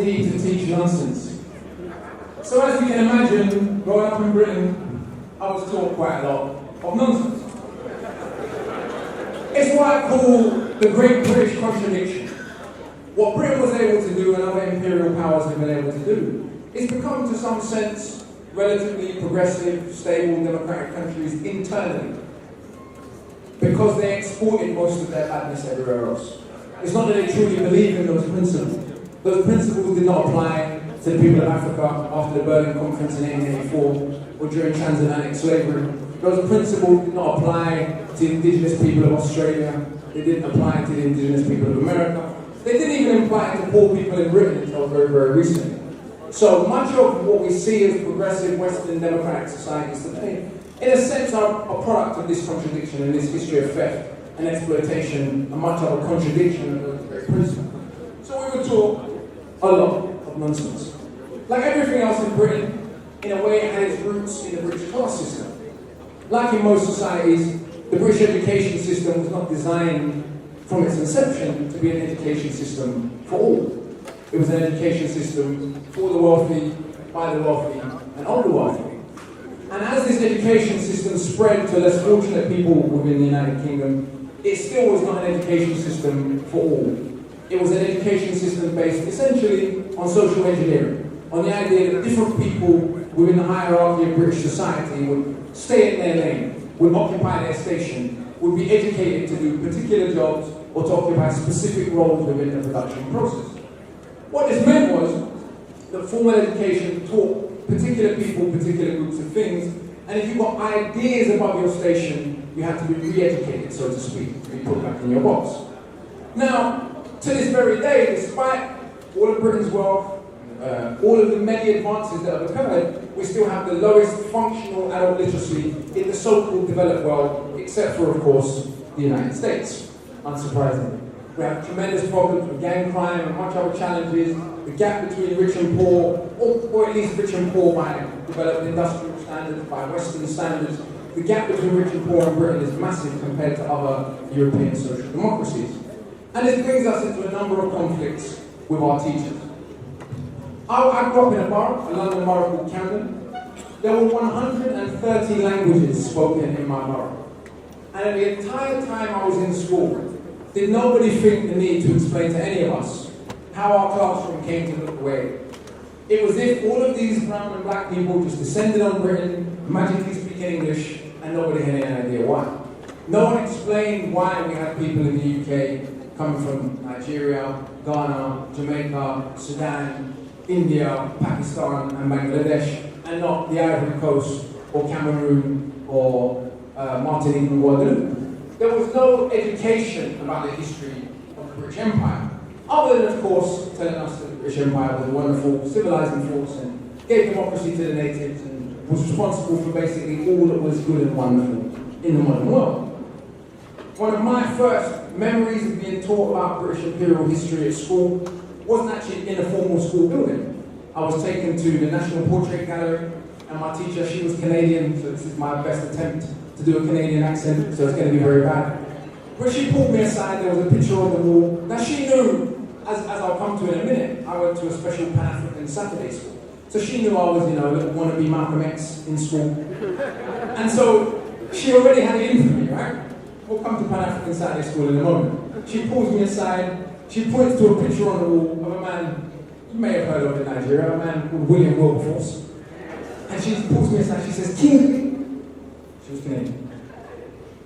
need to teach nonsense. So as you can imagine, growing up in Britain, I was taught quite a lot of nonsense. It's what I call the Great British Contradiction. What Britain was able to do and other imperial powers have been able to do is become, to some sense, relatively progressive, stable, democratic countries internally, because they exported most of their badness everywhere else. It's not that they truly believe in those principles. Those principles did not apply to the people of Africa after the Berlin Conference in 1884 or during transatlantic slavery. Those principles did not apply to the indigenous people of Australia. They didn't apply to the indigenous people of America. They didn't even apply to poor people in Britain until very, very recently. So much of what we see as progressive Western democratic societies today, in a sense, are a product of this contradiction and this history of theft and exploitation, and much of a contradiction of those very principles. So we were taught a lot of nonsense. Like everything else in Britain, in a way it had its roots in the British class system. Like in most societies, the British education system was not designed from its inception to be an education system for all. It was an education system for the wealthy, by the wealthy, and of the wealthy. And as this education system spread to less fortunate people within the United Kingdom, it still was not an education system for all. It was an education system based essentially on social engineering, on the idea that different people within the hierarchy of British society would stay in their lane, would occupy their station, would be educated to do particular jobs or to occupy specific roles within the production process. What this meant was that formal education taught particular people particular groups of things, and if you got ideas above your station, you had to be re-educated, so to speak, to be put back in your box. Now, to this very day, despite all of Britain's wealth, all of the many advances that have occurred, we still have the lowest functional adult literacy in the so-called developed world, except for, of course, the United States, unsurprisingly. We have tremendous problems with gang crime and much other challenges, the gap between rich and poor, or at least rich and poor by developed industrial standards, by Western standards. The gap between rich and poor in Britain is massive compared to other European social democracies. And this brings us into a number of conflicts with our teachers. I grew up in a borough, a London borough called Camden. There were 130 languages spoken in my borough. And the entire time I was in school, did nobody think the need to explain to any of us how our classroom came to look the way? It was as if all of these brown and black people just descended on Britain, magically speaking English, and nobody had any idea why. No one explained why we had people in the UK coming from Nigeria, Ghana, Jamaica, Sudan, India, Pakistan, and Bangladesh, and not the Ivory Coast, or Cameroon, or Martinique and Guadeloupe. There was no education about the history of the British Empire, other than, of course, telling us that the British Empire was a wonderful civilizing force and gave democracy to the natives and was responsible for basically all that was good and wonderful in the modern world. One of my first memories of being taught about British imperial history at school wasn't actually in a formal school building. I was taken to the National Portrait Gallery, and my teacher, she was Canadian, so this is my best attempt to do a Canadian accent, so it's going to be very bad. But she pulled me aside, there was a picture on the wall. Now she knew, as I'll come to in a minute, I went to a special Pan-African Saturday school. So she knew I was, a little wannabe Malcolm X in school. And so she already had it in for me, right? We'll come to Pan-African Saturday school in a moment. She pulls me aside, she points to a picture on the wall of a man, you may have heard of in Nigeria, a man called William Wilberforce. And she pulls me aside, she says, Kingsley, she was Canadian.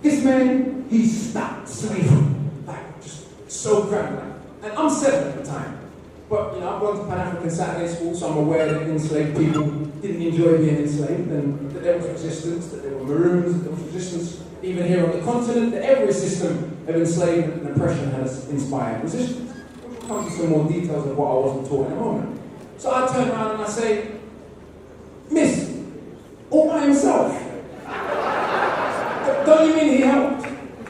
This man, he stopped slavery. Like, just so proud. And I'm 7 at the time. But, I've gone to Pan-African Saturday school, so I'm aware that enslaved people didn't enjoy being enslaved, and that there was resistance, that there were maroons, that there was resistance, even here on the continent, that every system of enslavement and oppression has inspired resistance. We'll come to some more details of what I wasn't taught in a moment. So I turn around and I say, Miss, all by himself. Don't you mean he helped?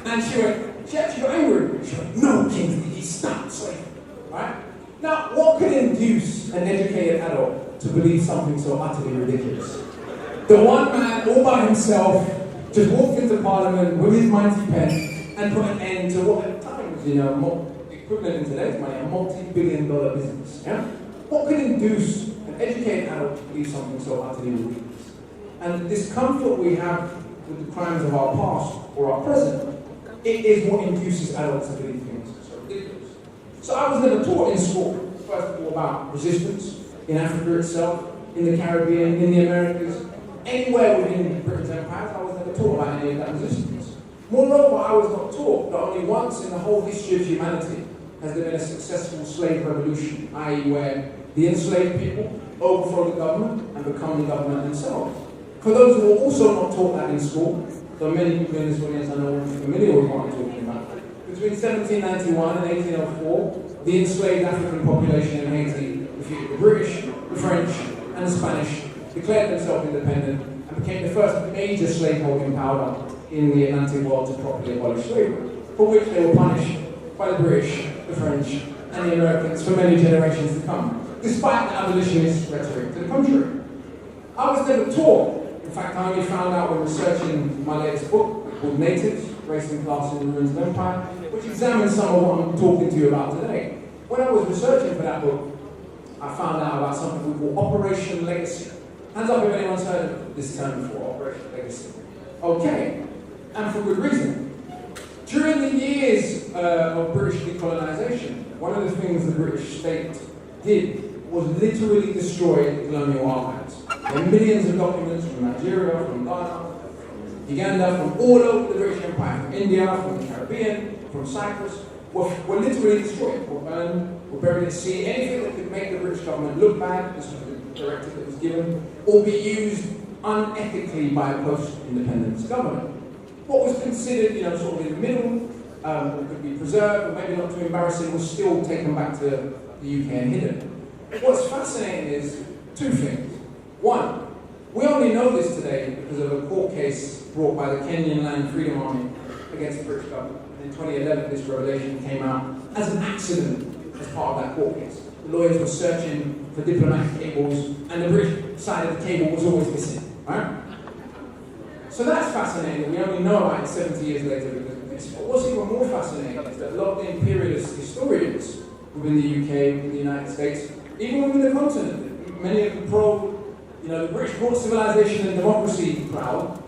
And she actually got angry. She went, no, Kingsley, he stopped slavery. Right? Now, what could induce an educated adult to believe something so utterly ridiculous? The one man, all by himself, just walked into Parliament with his mighty pen and put an end to what at the time was, equivalent in today's money, a multi-billion-dollar business. Yeah? What can induce an educated adult to believe something so utterly ridiculous? And the discomfort we have with the crimes of our past or our present, it is what induces adults to believe things so ridiculous. So I was never taught in school, first of all, about resistance in Africa itself, in the Caribbean, in the Americas, anywhere within Britain's empire. I was never taught about any of that resistance. Moreover, I was not taught that only once in the whole history of humanity has there been a successful slave revolution, i.e. where the enslaved people overthrow the government and become the government themselves. For those who are also not taught that in school, though many people in this audience I know are familiar with what I'm talking about, between 1791 and 1804, the enslaved African population in Haiti defeated the British, the French, and the Spanish, declared themselves independent, and became the first major slaveholding power in the Atlantic world to properly abolish slavery, for which they were punished by the British, the French, and the Americans for many generations to come, despite the abolitionist rhetoric to the contrary. I was never taught. In fact, I only found out when researching my latest book called Natives, Race and Class in the Ruins of Empire, which examines some of what I'm talking to you about today. When I was researching for that book, I found out about something we call Operation Legacy. Hands up if anyone's heard of this term before, Operation Legacy. Okay, and for good reason. During the years of British decolonisation, one of the things the British state did was literally destroy the colonial archives. There are millions of documents from Nigeria, from Ghana, from Uganda, from all over the British Empire, from India, from the Caribbean, from Cyprus, were literally destroyed, were burned, were buried at sea. Anything that could make the British government look bad, this was the directive that was given, or be used unethically by a post-independence government. What was considered, sort of in the middle, could be preserved, or maybe not too embarrassing, was still taken back to the UK and hidden. What's fascinating is two things. One, we only know this today because of a court case brought by the Kenyan Land Freedom Army against the British government. In 2011, this revelation came out as an accident as part of that court case. The lawyers were searching for diplomatic cables, and the British side of the cable was always missing, right? So that's fascinating that we only know about it 70 years later because of this. But what's even more fascinating is that a lot of the imperialist historians within the UK, within the United States, even within the continent, many of the British brought civilization and democracy crowd,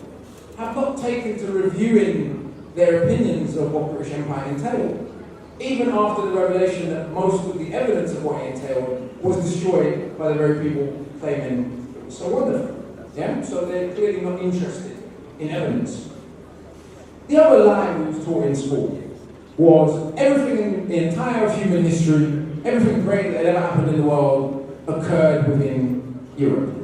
have not taken to reviewing their opinions of what British Empire entailed, even after the revelation that most of the evidence of what it entailed was destroyed by the very people claiming it was so wonderful. Yeah? So they're clearly not interested in evidence. The other lie we was taught in school was everything in the entire of human history, everything great that ever happened in the world occurred within Europe.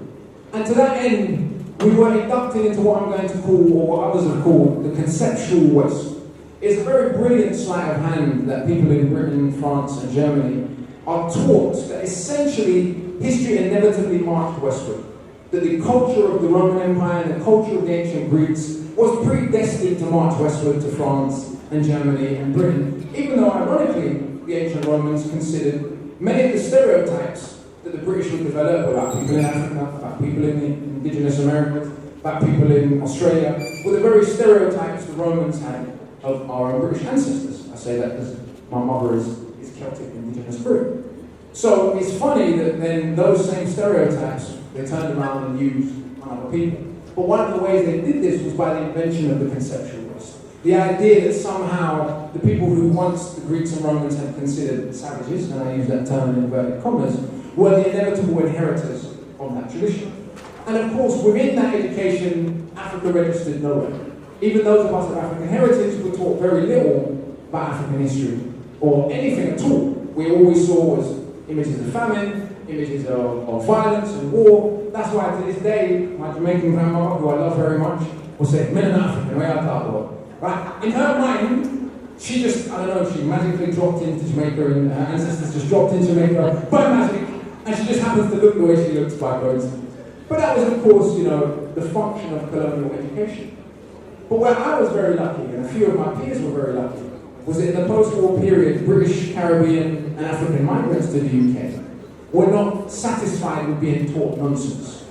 And to that end, we were inducted into what I'm going to call, or what others have called, the conceptual West. It's a very brilliant sleight of hand that people in Britain, France, and Germany are taught that essentially history inevitably marched westward. That the culture of the Roman Empire and the culture of the ancient Greeks was predestined to march westward to France and Germany and Britain, even though ironically the ancient Romans considered many of the stereotypes that the British would develop about people in Africa, about people in the indigenous Americas, about people in Australia, were the very stereotypes the Romans had of our own British ancestors. I say that because my mother is Celtic indigenous Brit. So it's funny that then those same stereotypes they turned around and used on other people. But one of the ways they did this was by the invention of the conceptual West. The idea that somehow the people who once the Greeks and Romans had considered savages, and I use that term in inverted commas, were the inevitable inheritors of that tradition. And of course, within that education, Africa registered nowhere. Even those of us of African heritage were taught very little about African history, or anything at all. All we saw was images of famine, images of violence and war. That's why to this day, my Jamaican grandmother, who I love very much, will say, "Men in African, where I thought." Right? In her mind, she just, she magically dropped into Jamaica, and her ancestors just dropped into Jamaica by magic, and she just happens to look the way she looks by coincidence. But that was, of course, the function of colonial education. But where I was very lucky, and a few of my peers were very lucky, was that in the post-war period, British, Caribbean, and African migrants to the UK were not satisfied with being taught nonsense.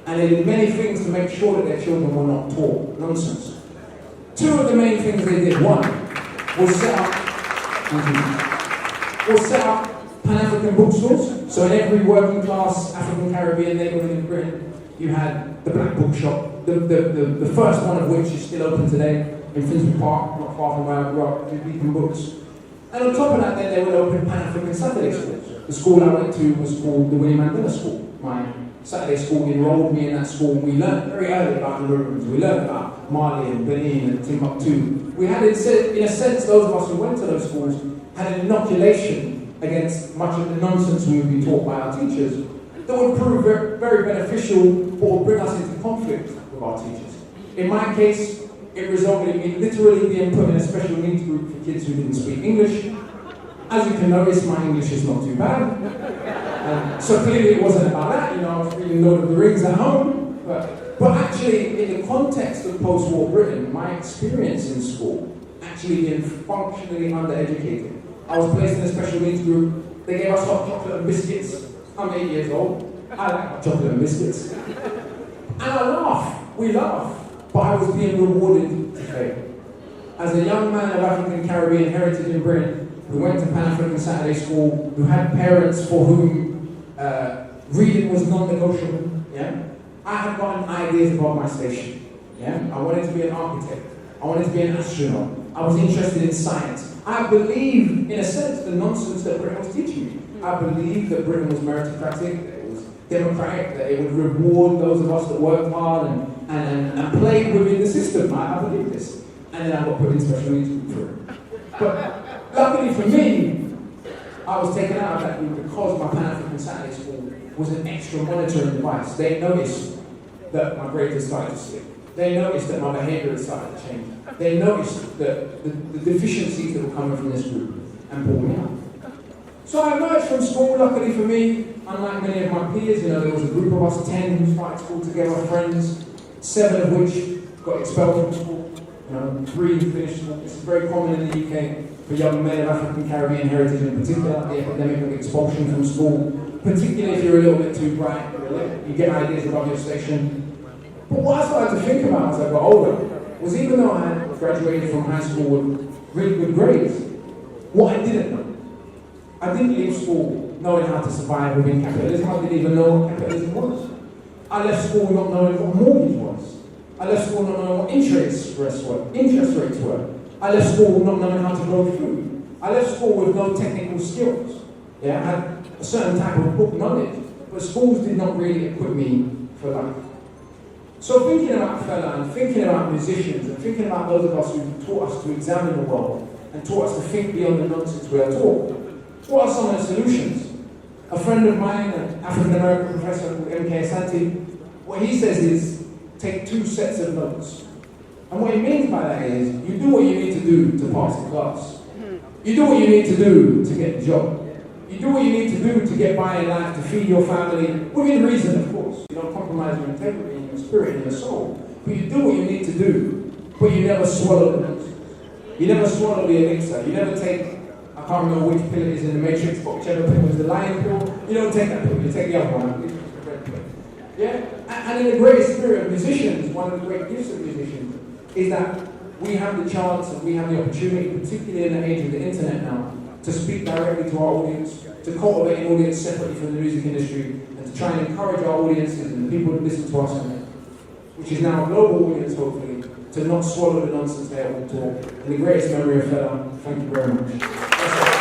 And they did many things to make sure that their children were not taught nonsense. Two of the main things they did, one, was set up Pan-African bookstores. So in every working class African Caribbean neighborhood in Britain, you had the Black Bookshop, the first one of which is still open today in Finsbury Park, not far from where I grew up, Beacon Books. And on top of that, then they would open Pan-African Saturday schools. The school I went to was called the Winnie Mandela School. My Saturday school enrolled me in that school. We learned very early about the Maroons. We learned about Mali and Benin and Timbuktu. We had, in a sense, those of us who went to those schools had an inoculation against much of the nonsense we would be taught by our teachers that would prove very, very beneficial, but would bring us into conflict with our teachers. In my case, it resulted in me literally being put in a special needs group for kids who didn't speak English. As you can notice, my English is not too bad. So clearly it wasn't about that, I was reading Lord of the Rings at home. But actually, in the context of post-war Britain, my experience in school, actually being functionally undereducated. I was placed in a special needs group. They gave us hot chocolate and biscuits. I'm 8 years old. I like hot chocolate and biscuits. And I laugh. We laugh. But I was being rewarded to fail. As a young man of African Caribbean heritage in Britain, who went to Pan-African Saturday School, who had parents for whom reading was non-negotiable, I had gotten ideas about my station. I wanted to be an architect. I wanted to be an astronaut. I was interested in science. I believed, in a sense, the nonsense that Britain was teaching me. I believed that Britain was meritocratic, that it was democratic, that it would reward those of us that worked hard and played within the system. I believed this. And then I got put in special needs group for it. But luckily for me, I was taken out of that group because my Pan-African Saturday School was an extra monitoring device. They noticed that my grades had started to slip. They noticed that my behavior had started to change. They noticed that the deficiencies that were coming from this group and pulled me out. So I emerged from school, luckily for me, unlike many of my peers, there was a group of us, 10 who started school together, friends, 7 of which got expelled from school, 3 who finished school. This is very common in the UK for young men of African Caribbean heritage in particular, the epidemic of expulsion from school, particularly if you're a little bit too bright, you get ideas about your station. But what I started to think about as I got older was even though I had graduated from high school with really good grades, what I didn't know. I didn't leave school knowing how to survive within capitalism. I didn't even know what capitalism was. I left school not knowing what mortgage was. I left school not knowing what interest rates were. I left school not knowing how to grow food. I left school with no technical skills. I had a certain type of book knowledge, but schools did not really equip me for life. So thinking about Fela and thinking about musicians and thinking about those of us who taught us to examine the world and taught us to think beyond the nonsense we are taught, what are some of the solutions? A friend of mine, an African-American professor called M.K. Asante, what he says is, take 2 sets of notes. And what he means by that is, you do what you need to do to pass the class. You do what you need to do to get a job. You do what you need to do to get by in life, to feed your family, within reason, of course. You don't compromise your integrity and your spirit and your soul. But you do what you need to do, but you never swallow the nonsense. You never swallow the elixir. You never take, I can't remember which pill it is in the Matrix, but whichever pill was the lion pill, you don't take that pill, you take the other one. It's the red pill. And in the great spirit of musicians, one of the great gifts of musicians is that we have the chance and we have the opportunity, particularly in the age of the internet now, to speak directly to our audience, to cultivate an audience separately from the music industry, and to try and encourage our audiences and the people who listen to us, which is now a global audience hopefully, to not swallow the nonsense they are all taught. In the greatest memory of Fela, thank you very much.